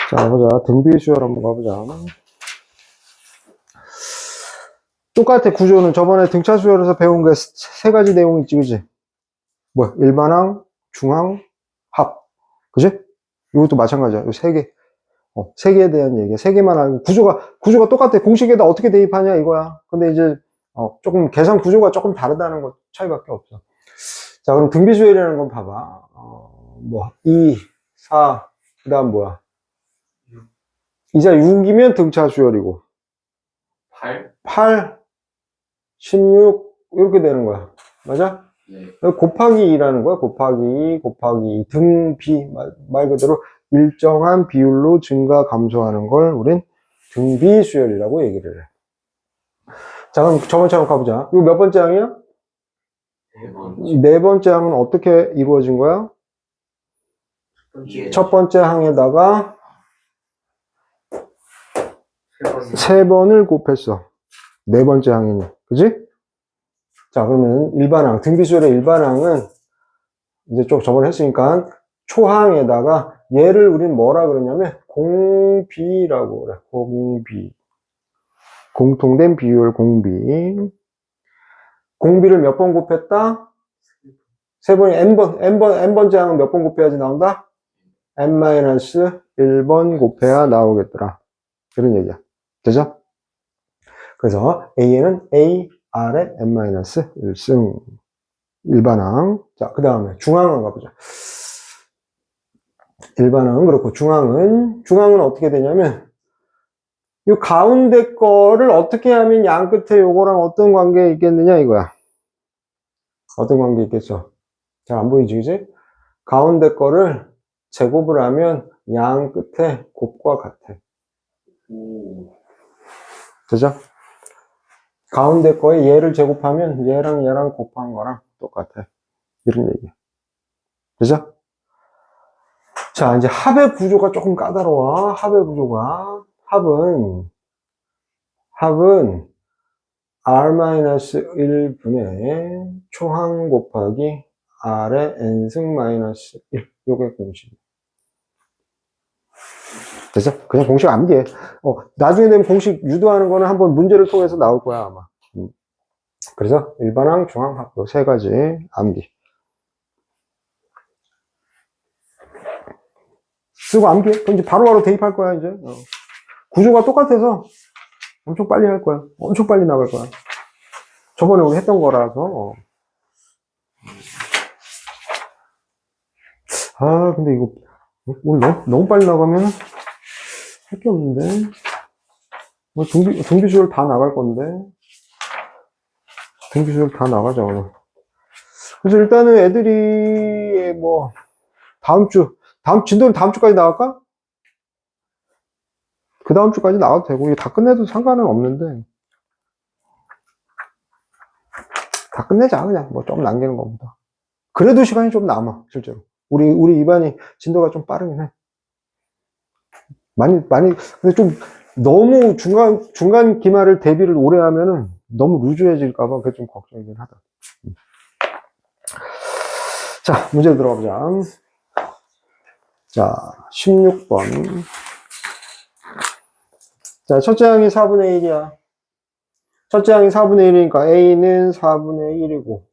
자, 보자. 등비수열 한번 가보자. 똑같아, 구조는. 저번에 등차수열에서 배운 게 세 가지 내용 있지, 그지? 뭐야? 일반항, 중항, 합. 그지? 이것도 마찬가지야. 이 세 개. 세 개에 대한 얘기야. 세 개만 알고. 구조가 똑같아. 공식에다 어떻게 대입하냐, 이거야. 근데 이제, 조금, 계산 구조가 조금 다르다는 것 차이밖에 없어. 자, 그럼 등비수열이라는 건 봐봐. 2, 4, 그 다음 뭐야? 이자 6이면 등차수열이고. 8, 16, 이렇게 되는 거야. 맞아? 네. 곱하기 2라는 거야. 곱하기 2. 등비, 말 그대로 일정한 비율로 증가, 감소하는 걸 우린 등비수열이라고 얘기를 해. 자, 그럼 저번처럼 가보자. 이거 몇 번째 항이야? 네 번째 항은 어떻게 이루어진 거야? 첫 번째 항에다가 세 번을 곱했어. 네 번째 항이니. 그지? 자, 그러면 일반항, 등비수열의 일반항은 이제 좀 저번에 했으니까 초항에다가 얘를 우린 뭐라 그러냐면 공비라고 그래. 공비. 공통된 비율 공비. 공비를 몇 번 곱했다? 세 번이 n번째 항은 몇 번 곱해야지 나온다? n-1번 곱해야 나오겠더라. 그런 얘기야. 되죠? 그래서 A에는 A, R에 n-1승. 일반항. 자, 그 다음에 중항을 가보자. 일반항은 그렇고, 중항은 어떻게 되냐면, 이 가운데 거를 어떻게 하면 양 끝에 요거랑 어떤 관계에 있겠느냐, 이거야. 어떤 관계 있겠어? 잘 안 보이지, 그지? 가운데 거를 제곱을 하면 양 끝에 곱과 같아. 그죠? 가운데 거에 얘를 제곱하면 얘랑 곱한 거랑 똑같아. 이런 얘기야. 그죠? 자, 이제 합의 구조가 조금 까다로워. 합의 구조가. 합은 R-1분의 초항 곱하기 R의 n승 마이너스 1. 요게 공식. 됐어? 그냥 공식 암기해. 나중에 되면 공식 유도하는 거는 한번 문제를 통해서 나올 거야, 아마. 그래서 일반항, 중항, 합. 요 세 가지 암기. 쓰고 암기해. 그럼 이제 바로바로 대입할 거야, 이제. 구조가 똑같아서 엄청 빨리 할 거야. 엄청 빨리 나갈 거야. 저번에 우리 했던 거라서. 근데 이거 오늘 너무 빨리 나가면 할 게 없는데. 등비수열 다 나갈 건데. 등비수열 다 나가자, 오늘. 그래서 일단은 애들이 진도는 다음 주까지 나갈까? 그 다음 주까지 나와도 되고, 이거 다 끝내도 상관은 없는데. 다 끝내자, 그냥. 좀 남기는 것보다. 그래도 시간이 좀 남아, 실제로. 우리 이반이 진도가 좀 빠르긴 해. 근데 좀 너무 중간 기말을 대비를 오래 하면은 너무 루즈해질까봐 그게 좀 걱정이긴 하다. 자, 문제 들어가보자. 자, 16번. 자, 첫째 항이 4분의 1이야. 첫째 항이 4분의 1이니까 A는 4분의 1이고,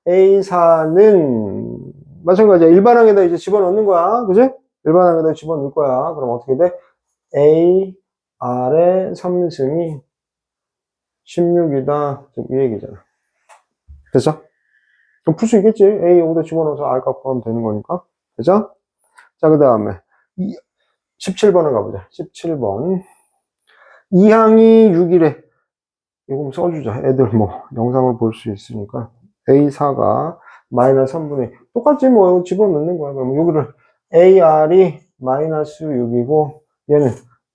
A4는 마찬가지야. 일반항에다 이제 집어넣는 거야. 그지? 일반항에다 집어넣을 거야. 그럼 어떻게 돼? A, R의 3승이 16이다. 이 얘기잖아. 됐어? 그럼 풀 수 있겠지? A 여기다 집어넣어서 R 값 구하면 되는 거니까. 됐죠? 자, 그 다음에 17번을 가보자. 17번. 2항이 6이래. 이거 써주자. 애들 영상을 볼 수 있으니까. A4가 마이너스 3분의 1. 똑같이 집어넣는 거야. 그럼 여기를 AR이 마이너스 6이고, 얘는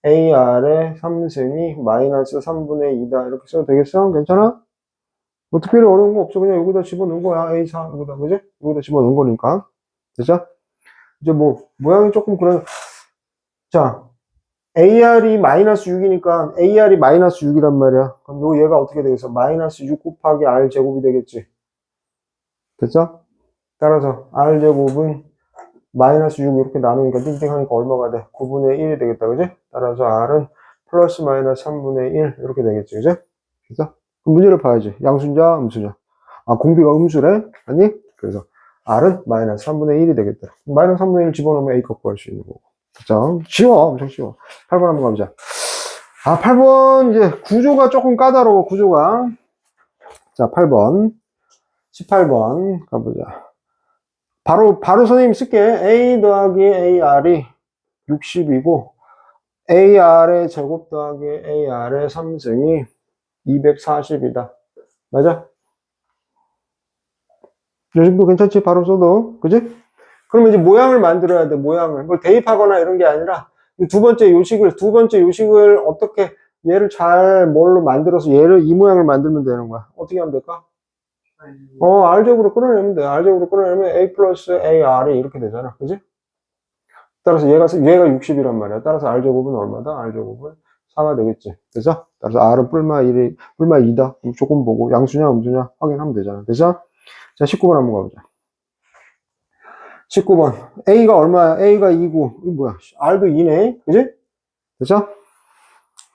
AR의 3승이 마이너스 3분의 2다. 이렇게 써도 되겠어? 괜찮아? 특별히 어려운 거 없어. 그냥 여기다 집어넣은 거야. A4, 여기다, 그지? 여기다 집어넣은 거니까. 됐죠? 이제 모양이 조금 그래. 자, AR이 마이너스 6이니까 AR이 마이너스 6이란 말이야. 그럼 얘가 어떻게 되겠어? 마이너스 6 곱하기 R 제곱이 되겠지. 됐죠? 따라서 R 제곱은 마이너스 6 이렇게 나누니까 띵띵 하니까 얼마가 돼? 9분의 1이 되겠다, 그지? 따라서 R은 플러스 마이너스 3분의 1 이렇게 되겠지, 그지? 그래서 그 문제를 봐야지. 양수인자, 음수냐? 아, 공비가 음수래? 아니? 그래서 R은 마이너스 3분의 1이 되겠다. 마이너스 3분의 1 집어넣으면 A 값 구할 수 있는 거고. 그죠? 쉬워, 엄청 쉬워. 8번 한번 가보자. 아, 8번 이제 구조가 조금 까다로워, 구조가. 자, 8번. 18번 가보자. 바로 선생님 쓸게. A 더하기 AR이 60이고, AR의 제곱 더하기 AR의 3승이 240이다. 맞아? 이 정도 괜찮지? 바로 써도. 그지? 그러면 이제 모양을 만들어야 돼, 모양을. 뭘 대입하거나 이런 게 아니라, 두 번째 요식을 어떻게, 얘를 잘 뭘로 만들어서 이 모양을 만들면 되는 거야. 어떻게 하면 될까? R제곱으로 끌어내면 돼. R제곱으로 끌어내면 A 플러스 AR이 이렇게 되잖아. 그지? 따라서 얘가 60이란 말이야. 따라서 R제곱은 얼마다? R제곱은 4가 되겠지. 그래서 따라서 R은 뿔마 2다. 조금 보고 양수냐 음수냐 확인하면 되잖아. 그래서 자, 19번 한번 가보자. 19번. A가 얼마야? A가 2고. 이거 뭐야? R도 2네. 그지? 그죠?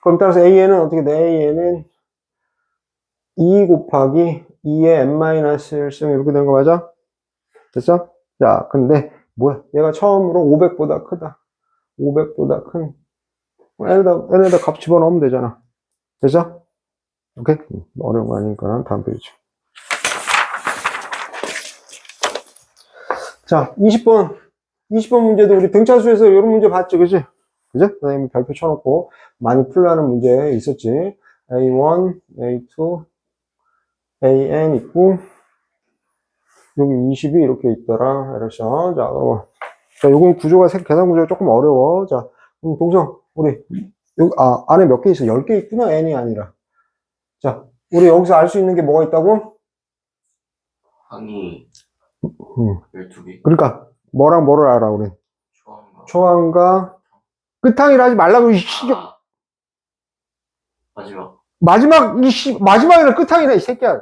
그럼 따라서 AN은 어떻게 돼? AN은 2 곱하기 2의 n-1승 이렇게 되는 거 맞아? 됐어? 자, 근데 뭐야? 얘가 처음으로 500보다 크다. 500보다 큰 n에다 값 집어넣으면 되잖아. 됐어? 오케이? 어려운 거 아니니까 다음 페이지. 자, 20번 문제도 우리 등차수에서 이런 문제 봤지, 그지? 그죠? 선생님이 별표 쳐놓고 많이 풀라는 문제 있었지. A1, A2, AN 있고, 여기 20이 이렇게 있더라. 이랬어. 자, 요건 계산 구조가 조금 어려워. 자, 그럼 동성, 우리, 여기, 안에 몇 개 있어? 10개 있구나. N이 아니라. 자, 우리 여기서 알 수 있는 게 뭐가 있다고? 항이 12개. 그러니까, 뭐랑 뭐를 알아, 우리? 초항과 끝항이라 하지 말라고, 마지막. 마지막이라 끝항이라, 이 새끼야.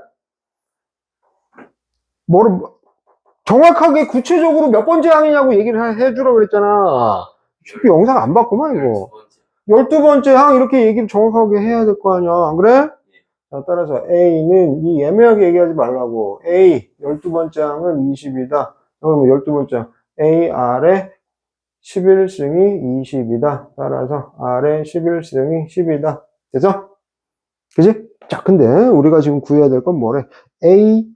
정확하게 구체적으로 몇 번째 항이냐고 얘기를 해주라고 그랬잖아. 쉽게 영상 안 봤구만, 이거. 12번째 항 이렇게 얘기를 정확하게 해야 될 거 아니야. 안 그래? 자, 따라서 A는 이 애매하게 얘기하지 말라고. A, 12번째 항은 20이다. 그러면 12번째 항. A, R의 11승이 20이다. 따라서 R의 11승이 10이다. 됐어? 그지? 자, 근데 우리가 지금 구해야 될 건 뭐래? A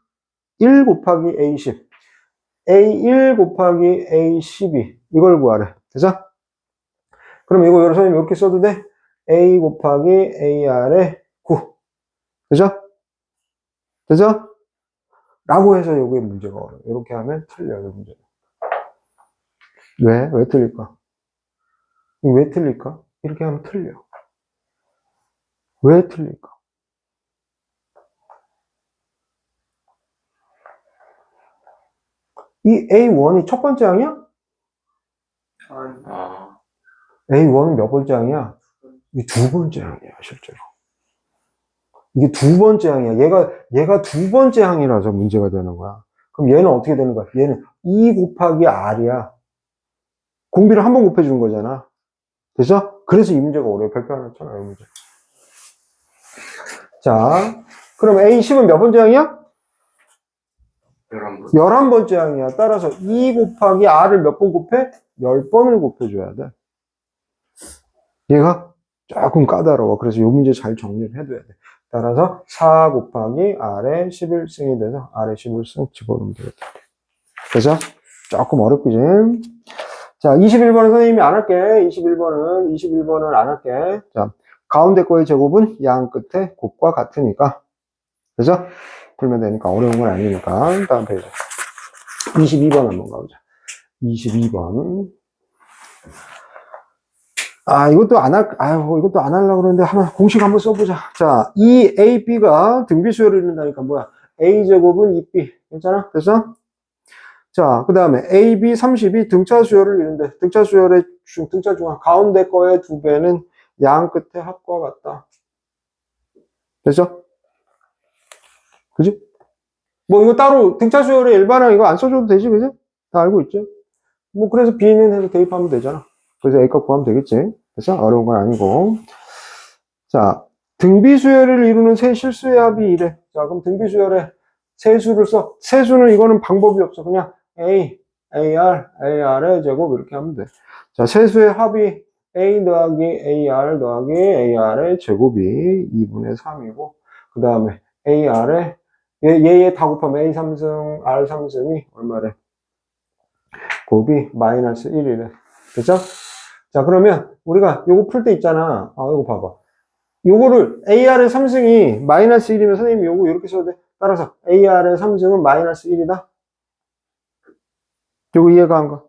1 곱하기 A10. A1 곱하기 A12. 이걸 구하래. 됐어? 그럼 이거 선생님 이렇게 써도 돼? A 곱하기 AR의 9. 그죠? 그죠? 라고 해서 여기에 문제가 어려워. 이렇게 하면 틀려요, 문제가. 왜? 왜 틀릴까? 왜 틀릴까? 이렇게 하면 틀려. 왜 틀릴까? 이 A1이 첫 번째 항이야? A1은 몇 번째 항이야? 이게 두 번째 항이야, 실제로. 이게 두 번째 항이야. 얘가 두 번째 항이라서 문제가 되는 거야. 그럼 얘는 어떻게 되는 거야? 얘는 2 곱하기 R이야. 공비를 한 번 곱해주는 거잖아. 됐어? 그래서 이 문제가 어려워. 별표 하나 쳤잖아, 이 문제. 자, 그럼 A10은 몇 번째 항이야? 11번째 항이야. 따라서 2 곱하기 R을 몇 번 곱해? 10번을 곱해줘야 돼. 얘가 조금 까다로워. 그래서 이 문제 잘 정리를 해둬야 돼. 따라서 4 곱하기 R의 11승이 돼서 R의 11승 집어넣으면 되겠다. 그래서 조금 어렵지. 자, 21번은 선생님이 안 할게. 21번은 안 할게. 자, 가운데 거의 제곱은 양 끝에 곱과 같으니까. 그죠? 풀면 되니까 어려운 건 아니니까. 다음 페이지. 22번 한번 가보자. 22번. 이것도 안 하려고 그러는데, 공식 한번 써보자. 자, 이 A, B가 등비수열을 이룬다니까, 뭐야. A제곱은 2B. 괜찮아? 됐어? 자, 그 다음에 A, B, 30이 등차수열을 이룬대. 등차수열의 등차중앙. 가운데 거의 2배는 양 끝에 합과 같다. 됐어? 그지? 뭐, 이거 따로 등차수열의 일반항 이거 안 써줘도 되지, 그지? 다 알고 있죠? 뭐, 그래서 B는 해서 대입하면 되잖아. 그래서 A값 구하면 되겠지. 그래서 어려운 건 아니고. 자, 등비수열을 이루는 세 실수의 합이 이래. 자, 그럼 등비수열에 세수를 써. 세수는 이거는 방법이 없어. 그냥 A, AR의 제곱 이렇게 하면 돼. 자, 세수의 합이 A 더하기 AR 더하기 AR의 제곱이 2분의 3이고, 그 다음에 AR의, 얘 다 곱하면 A 3승, R 3승이 얼마래? 곱이 마이너스 1이래. 그죠? 자, 그러면 우리가 요거 풀 때 있잖아. 이거 봐봐. 요거를 AR의 3승이 마이너스 1이면 선생님이 요거 이렇게 써도 돼. 따라서 AR의 3승은 마이너스 1이다. 요거 이해가 안 가?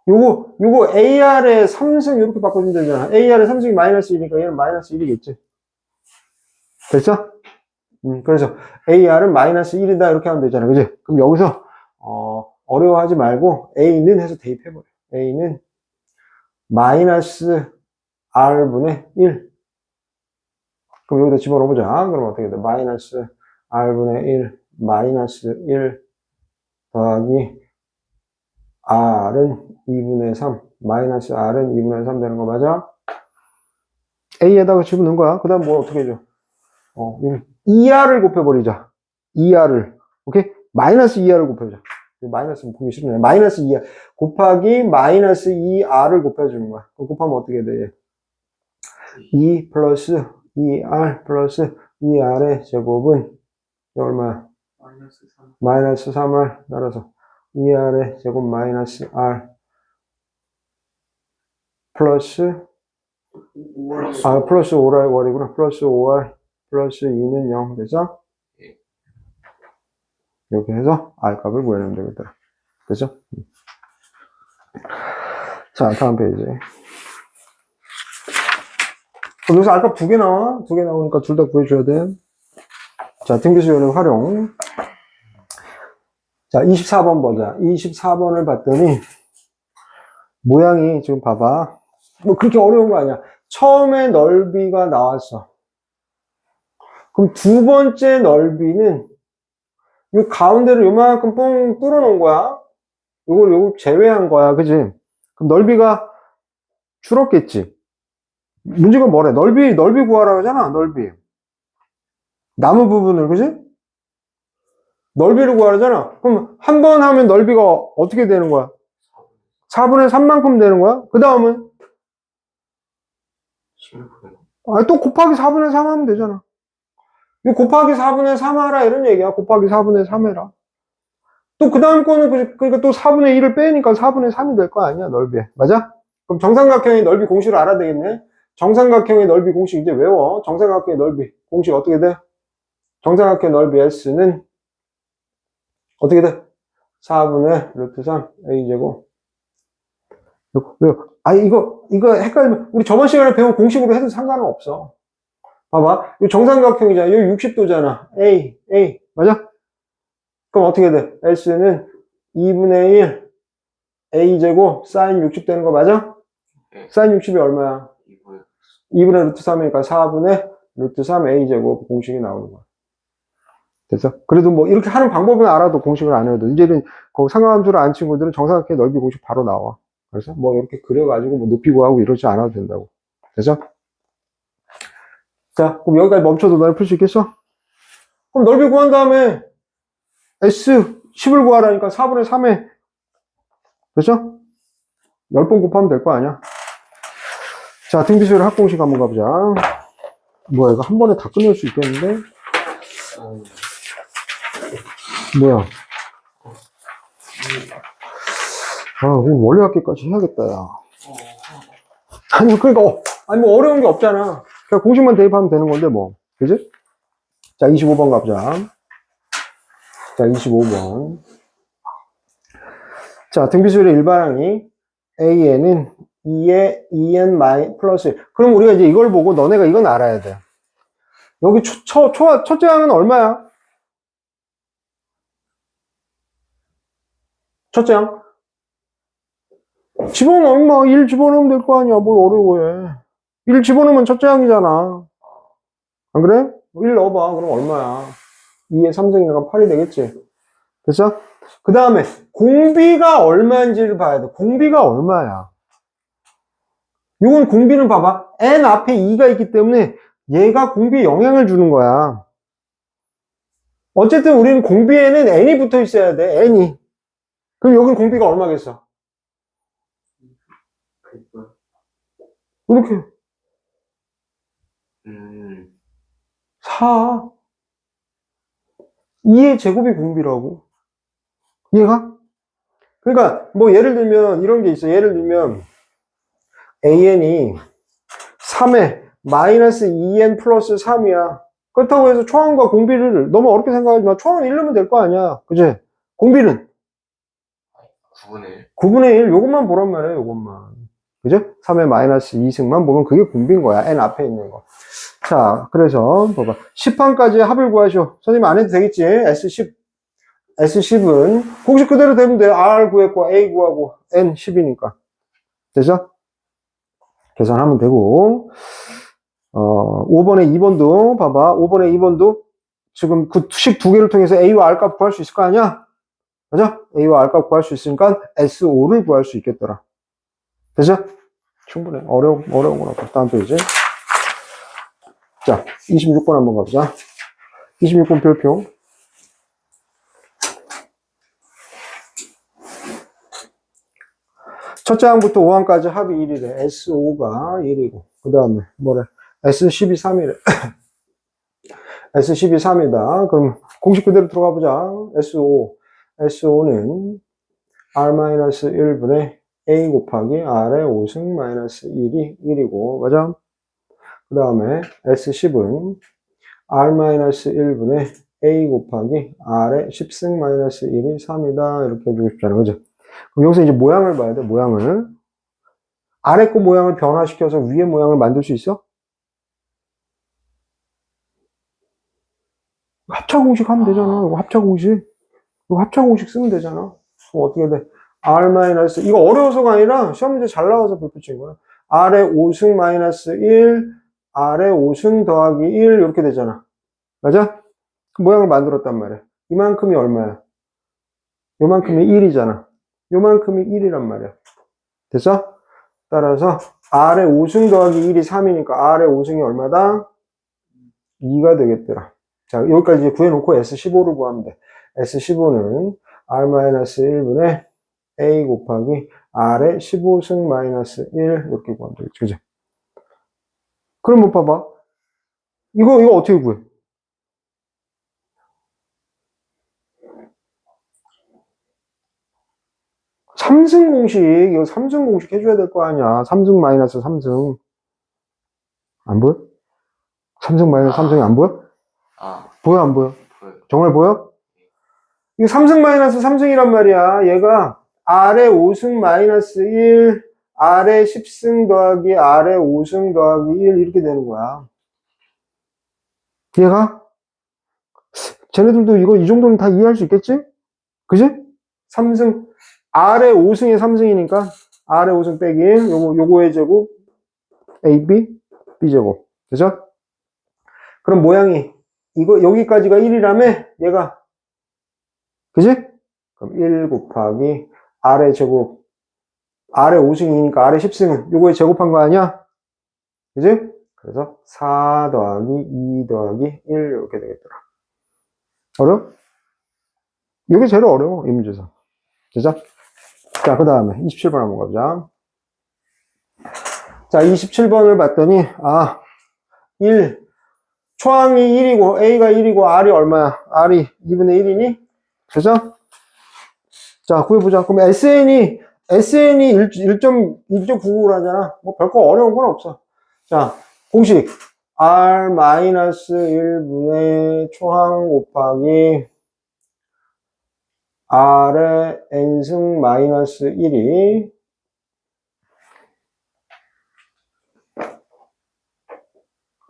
요거 AR의 3승 이렇게 바꿔주면 되잖아. AR의 3승이 마이너스 1이니까 얘는 마이너스 1이겠지. 됐어? 그래서 AR은 마이너스 1이다 이렇게 하면 되잖아. 그지? 그럼 여기서 어려워하지 말고 A는 해서 대입해버려. A는 마이너스 R분의 1. 그럼 여기다 집어넣어보자. 그럼 어떻게 돼? 마이너스 R분의 1, 마이너스 1 더하기 R은 2분의 3, 마이너스 R은 2분의 3 되는 거 맞아? A에다가 집어넣은 거야. 그 다음 뭐 어떻게 해줘? 2R을 곱해버리자. 2R을. 오케이? 마이너스 2R을 곱해보자. 마이너스는 보기 싫네. 마이너스 2R 곱하기 마이너스 2R을 곱해주는 거야. 그럼 곱하면 어떻게 돼? 2 플러스 2R 플러스 2R의 제곱은 얼마야? 마이너스 3R 따라서 2R의 제곱 마이너스 R 플러스 플러스 5R 월이구나. 플러스 5R 플러스 2는 0 되죠? 이렇게 해서 R 값을 구해내면 되겠다. 되죠? 자, 다음 페이지. 그럼 여기서 R 값 2개 나와? 2개 나오니까 둘 다 구해줘야 돼. 자, 등비수열의 활용. 자, 24번 보자. 24번을 봤더니, 모양이 지금 봐봐. 뭐 그렇게 어려운 거 아니야. 처음에 넓이가 나왔어. 그럼 두 번째 넓이는 이 가운데를 요만큼 뻥 뚫어 놓은 거야. 요걸 제외한 거야. 그지? 그럼 넓이가 줄었겠지. 문제가 뭐래? 넓이 구하라고 하잖아. 넓이. 나무 부분을, 그지? 넓이를 구하라잖아. 그럼 한 번 하면 넓이가 어떻게 되는 거야? 4분의 3만큼 되는 거야? 그 다음은? 또 곱하기 4분의 3 하면 되잖아. 이 곱하기 4분의 3 하라 이런 얘기야. 곱하기 4분의 3 해라. 또 그 다음 거는 그러니까 또 4분의 1을 빼니까 4분의 3이 될 거 아니야, 넓이에. 맞아? 그럼 정삼각형의 넓이 공식을 알아야 되겠네. 정삼각형의 넓이 공식 이제 외워. 정삼각형의 넓이 공식 어떻게 돼? 정삼각형 넓이 S는 어떻게 돼? 4분의 루트 3 A제곱. 이거 헷갈리면 우리 저번 시간에 배운 공식으로 해도 상관은 없어. 봐봐. 이 정삼각형이잖아. 여기 60도잖아. A. 맞아? 그럼 어떻게 돼? S는 2분의 1 A제곱 사인 60 되는 거 맞아? 네. 사인 60이 얼마야? 2분의 루트 3이니까 4분의 루트 3 A제곱 공식이 나오는 거야. 됐어? 그래도 뭐 이렇게 하는 방법은 알아도 공식을 안 해도 이제는 그 상하함수를 안 친구들은 정삼각형의 넓이 공식 바로 나와. 그래서 뭐 이렇게 그려가지고 뭐 높이 구하고 이러지 않아도 된다고. 됐어? 자, 그럼 여기까지 멈춰도 너네 풀 수 있겠어? 그럼 넓이 구한 다음에 S 10을 구하라니까 4분의 3에 됐죠? 10번 곱하면 될 거 아니야? 자, 등비수열 합공식 한번 가보자. 뭐야, 이거 한 번에 다 끝낼 수 있겠는데? 뭐야? 오늘 원래학기까지 해야겠다, 야. 아니, 그러니까, 뭐 어려운 게 없잖아. 그냥 공식만 대입하면 되는 건데, 뭐. 그지? 자, 25번 가보자. 자, 25번. 자, 등비수열의 일반항이 AN은 2의 2n 플러스 1. 그럼 우리가 이제 이걸 보고 너네가 이건 알아야 돼. 여기 첫째 항은 얼마야? 첫째 항? 집어넣으면 1 집어넣으면 될 거 아니야. 뭘 어려워해. 1 집어넣으면 첫째 항이잖아. 안 그래? 1 넣어봐. 그럼 얼마야? 2의 3승이니까 8이 되겠지. 됐어? 그 다음에 공비가 얼마인지를 봐야 돼. 공비가 얼마야? 이건 공비는 봐봐. n 앞에 2가 있기 때문에 얘가 공비에 영향을 주는 거야. 어쨌든 우리는 공비에는 n이 붙어 있어야 돼. n이. 그럼 여긴 공비가 얼마겠어? 이렇게. 4. 2의 제곱이 공비라고. 이해가? 그러니까 뭐 예를 들면 이런 게 있어. 예를 들면 an이 3에 마이너스 2n 플러스 3이야. 그렇다고 해서 초항과 공비를 너무 어렵게 생각하지 마. 초항은 1 넣으면 될 거 아니야. 그지? 공비는 9분의 1. 9분의 1. 요것만 보란 말이야. 요것만. 그죠? 3의 마이너스 2승만 보면 그게 공비인 거야. n 앞에 있는 거. 자, 그래서 봐봐. 10항까지 합을 구하시오. 선생님 안 해도 되겠지? S10은 공식 그대로 되면 돼. R 구했고 A 구하고 N 10이니까. 되죠? 계산하면 되고 5번에 2번도 봐봐. 5번에 2번도 지금 그 식 두 개를 통해서 A와 R 값 구할 수 있을 거 아니야? 맞아? A와 R 값 구할 수 있으니까 S5를 구할 수 있겠더라. 되죠? 충분해. 어려운 건 없고. 다음 페이지. 자, 26번 한번 가보자. 26번 별표. 첫째 항부터 5항까지 합이 1이래. S5가 1이고. 그 다음에 뭐래? S10이 3이래. S10이 3이다. 그럼 공식 그대로 들어가 보자. S5. S5는 R-1분의 A 곱하기 R의 5승 마이너스 1이 1이고. 맞아? 그 다음에 S10은 R-1분의 A 곱하기 R의 10승 마이너스 1이 3이다. 이렇게 해주고 싶잖아. 그죠? 그럼 여기서 이제 모양을 봐야 돼, 모양을. 아래 거 모양을 변화시켜서 위에 모양을 만들 수 있어? 합차공식 하면 되잖아. 이거 합차공식. 이거 합차공식 쓰면 되잖아. 그럼 어떻게 돼? R 마이너스, 이거 어려워서가 아니라 시험 문제 잘 나와서 별표 친 거야. R의 5승 마이너스 1, R의 5승 더하기 1, 이렇게 되잖아. 맞아? 그 모양을 만들었단 말이야. 이만큼이 얼마야? 요만큼이 1이잖아. 요만큼이 1이란 말이야. 됐어? 따라서 R의 5승 더하기 1이 3이니까 R의 5승이 얼마다? 2가 되겠더라. 자, 여기까지 이제 구해놓고 S15를 구하면 돼. S15는 R-1분의 A 곱하기 R의 15승 마이너스 1 이렇게 구하면 되겠지. 그죠? 그럼 뭐 봐봐. 이거 어떻게 구해? 삼승 공식, 이거 삼승 공식 해줘야 될 거 아니야. 3승 마이너스 3승. 안 보여? 3승 마이너스 3승이 안 보여? 보여, 안 보여? 보여요. 정말 보여? 이거 3승 마이너스 3승이란 말이야. 얘가 R의 5승 마이너스 1, R의 10승 더하기 R의 5승 더하기 1 이렇게 되는 거야. 얘가? 쟤네들도 이거 이 정도는 다 이해할 수 있겠지? 그지? 3승, R의 5승에 3승이니까 R의 5승 빼기 1, 요거의 제곱 AB, B제곱. 그죠? 그럼 모양이 이거 여기까지가 1이라며 얘가 그지? 그럼 1 곱하기 R의 제곱 R의 5승이니까 R의 10승은 요거에 제곱한 거 아니야? 그지? 그래서 4 더하기 2 더하기 1 이렇게 되겠더라. 어려워? 이게 제일 어려워 이 문제에서. 그죠? 자, 그 다음에 27번 한번 가보자. 자, 27번을 봤더니 1 초항이 1이고 A가 1이고 R이 얼마야? R이 2분의 1이니? 그죠? 자, 구해보자. 그럼 SN이 1.99를 하잖아. 뭐 별거 어려운 건 없어. 자, 공식. R-1분의 초항 곱하기 R의 N승 마이너스 1이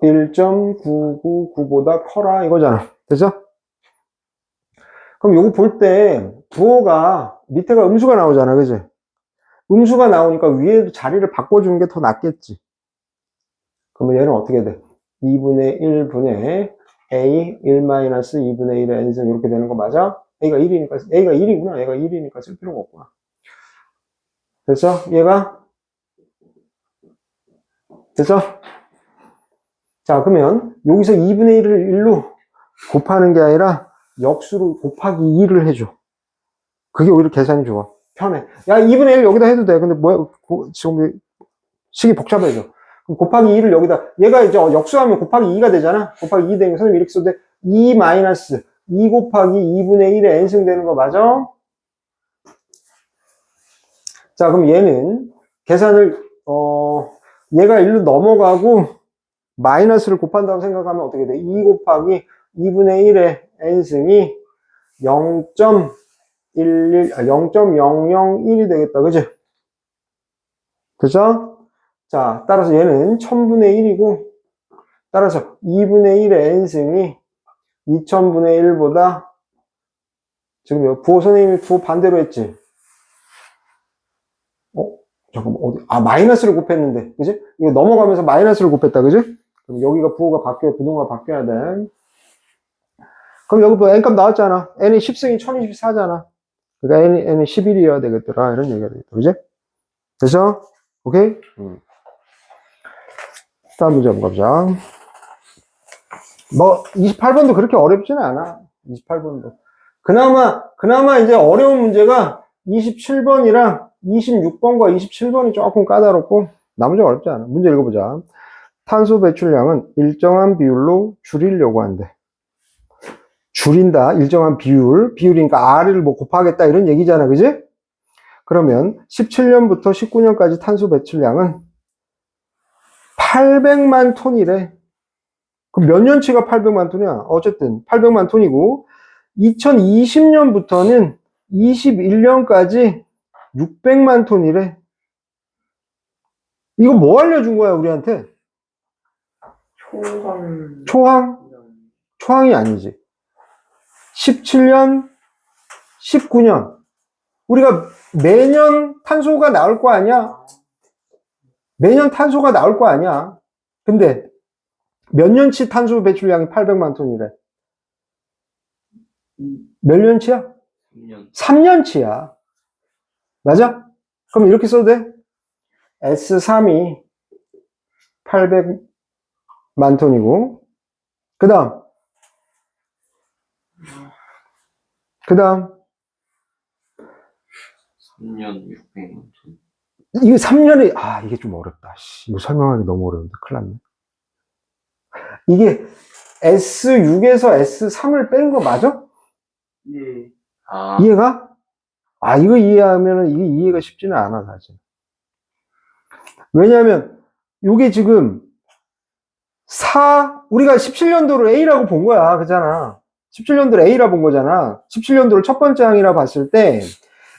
1.999보다 커라 이거잖아. 되죠? 그럼 요거 볼 때 부호가 밑에가 음수가 나오잖아. 그지? 음수가 나오니까 위에 자리를 바꿔주는 게 더 낫겠지. 그러면 얘는 어떻게 돼? 2분의 1분의 A 1-2분의 1의 n승 이렇게 되는 거 맞아? A가 1이니까, A가 1이구나. 얘가 1이니까 쓸 필요가 없구나. 됐어? 얘가? 됐어? 자, 그러면 여기서 2분의 1을 1로 곱하는 게 아니라 역수로 곱하기 2를 해줘. 그게 오히려 계산이 좋아. 편해. 야, 2분의 1 여기다 해도 돼. 근데 뭐야, 지금 식이 복잡해져. 그럼 곱하기 2를 여기다, 얘가 이제 역수하면 곱하기 2가 되잖아? 곱하기 2 되는 거 선생님이 이렇게 써도 돼. 2 마이너스 2 곱하기 2분의 1에 n승 되는 거 맞아? 자, 그럼 얘는 계산을, 얘가 1로 넘어가고 마이너스를 곱한다고 생각하면 어떻게 돼? 2 곱하기 2분의 1의 n승이 0.001이 되겠다. 그지? 그죠? 자, 따라서 얘는 1000분의 1이고, 따라서 2분의 1의 n승이 2000분의 1보다, 지금 부호 선생님이 부호 반대로 했지? 잠깐만, 어디, 마이너스를 곱했는데, 그지? 이거 넘어가면서 마이너스를 곱했다, 그지? 그럼 여기가 부호가 바뀌어야, 부동가 바뀌어야 돼. 그럼 여기 뭐 n값 나왔잖아. n이 10승이 1024잖아. 그러니까 n이 11이어야 되겠더라. 이런 얘기가 되겠다, 그지? 됐어? 오케이? 다음 문제 한번 가보자. 뭐, 28번도 그렇게 어렵지는 않아. 28번도. 그나마 이제 어려운 문제가 27번이랑 26번과 27번이 조금 까다롭고, 나머지 어렵지 않아. 문제 읽어보자. 탄소 배출량은 일정한 비율로 줄이려고 한대. 줄인다. 일정한 비율이니까 R을 뭐 곱하겠다. 이런 얘기잖아. 그지? 그러면 17년부터 19년까지 탄소 배출량은 800만 톤이래. 그럼 몇 년치가 800만 톤이야? 어쨌든 800만 톤이고 2020년부터는 21년까지 600만 톤이래. 이거 뭐 알려준 거야 우리한테? 초항? 초항이 아니지. 17년, 19년. 우리가 매년 탄소가 나올 거 아니야? 매년 탄소가 나올 거 아니야? 근데 몇 년치 탄소 배출량이 800만 톤이래? 몇 년치야? 3년. 3년치야. 맞아? 그럼 이렇게 써도 돼? S3이 800만 톤이고, 그 다음 3년 600만 톤. 이게 3년이, 이게 좀 어렵다. 이거 설명하기 너무 어려운데, 큰일 났네. 이게 S6에서 S3을 뺀 거 맞아? 예. 이해가? 이거 이해하면은 이게 이해가 쉽지는 않아, 사실. 왜냐하면, 요게 지금, 우리가 17년도를 A라고 본 거야. 그잖아. 17년도를 A라 본 거잖아. 17년도를 첫 번째 항이라 봤을 때,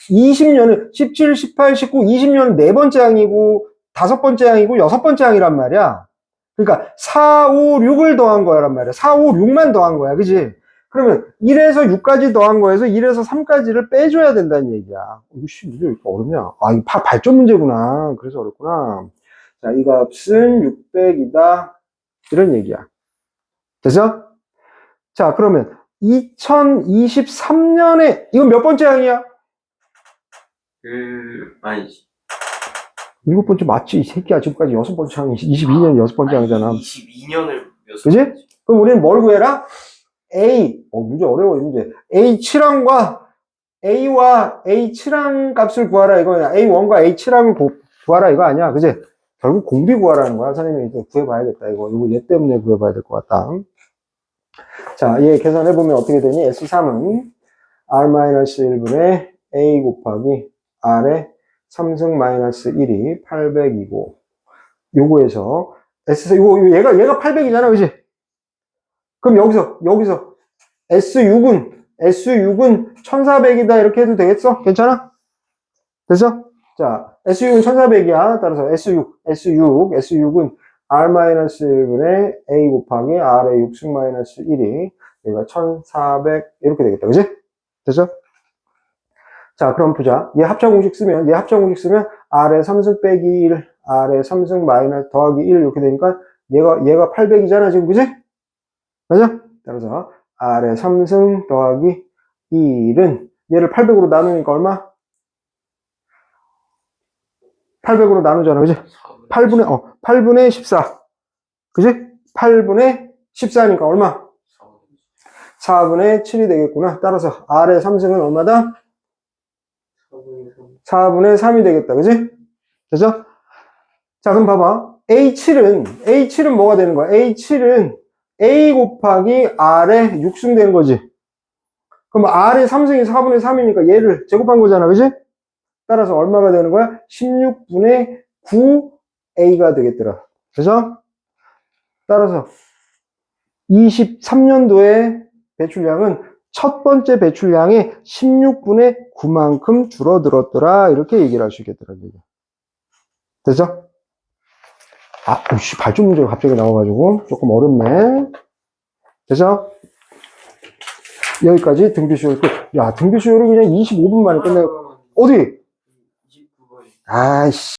20년은 17, 18, 19, 20년은 네 번째 항이고, 다섯 번째 항이고, 여섯 번째 항이란 말이야. 그러니까 4, 5, 6을 더한 거란 말이야. 4, 5, 6만 더한 거야. 그지? 그러면 1에서 6까지 더한 거에서 1에서 3까지를 빼줘야 된다는 얘기야. 이거 문제 왜 이렇게 어렵냐? 이거 발전 문제구나. 그래서 어렵구나. 자, 이 값은 600이다. 이런 얘기야. 됐어? 자, 그러면 2023년에 이건 몇 번째 항이야? 아니지. 일곱 번째 맞지? 이 새끼야. 지금까지 여섯 번째 항이 22년 여섯 번째 항이잖아. 22년을 그지? 그럼 우리는 뭘 구해라? A, 문제 어려워, 이 문제. A7항과 A와 A7항 값을 구하라 이거야. A1과 A7항을 구하라 이거 아니야. 그지? 결국 공비 구하라는 거야. 선생님이 이제 구해봐야겠다. 이거 얘 때문에 구해봐야 될 것 같다. 자, 얘 계산해보면 어떻게 되니? S3은 R-1분의 A 곱하기 R의 3승 마이너스 1이 800이고, 요거에서 S4, 얘가 800이잖아. 그지? 그럼 여기서 S6은 1400이다. 이렇게 해도 되겠어? 괜찮아? 됐어? 자, S6은 1400이야. 따라서 S6은 R-1분의 A 곱하기 R의 6승 마이너스 1이 여기가 1400 이렇게 되겠다. 그지? 됐어? 자, 그럼 보자. 얘 합차 공식 쓰면 R의 3승 빼기 1, R의 3승 마이너스 더하기 1 이렇게 되니까 얘가 800이잖아. 지금 그지? 맞아? 따라서 R의 3승 더하기 1은 얘를 800으로 나누니까 얼마? 800으로 나누잖아, 그지? 8분의 14. 그지? 8분의 14니까 얼마? 4분의 7이 되겠구나. 따라서 R의 3승은 얼마다? 4분의 3이 되겠다. 그지? 되죠? 자, 그럼 봐봐. A7은 뭐가 되는 거야? A7은 A 곱하기 R의 6승 되는 거지. 그럼 R의 3승이 4분의 3이니까 얘를 제곱한 거잖아. 그지? 따라서 얼마가 되는 거야? 16분의 9A가 되겠더라. 그죠? 따라서 23년도에 배출량은 첫 번째 배출량의 16분의 9만큼 줄어들었더라. 이렇게 얘기를 할 수 있겠더라. 되죠? 발전 문제가 갑자기 나와가지고 조금 어렵네. 되죠? 여기까지 등비수요 끝. 야, 등비수요를 그냥 25분 만에 끝내. 어디? 29번. 아이씨.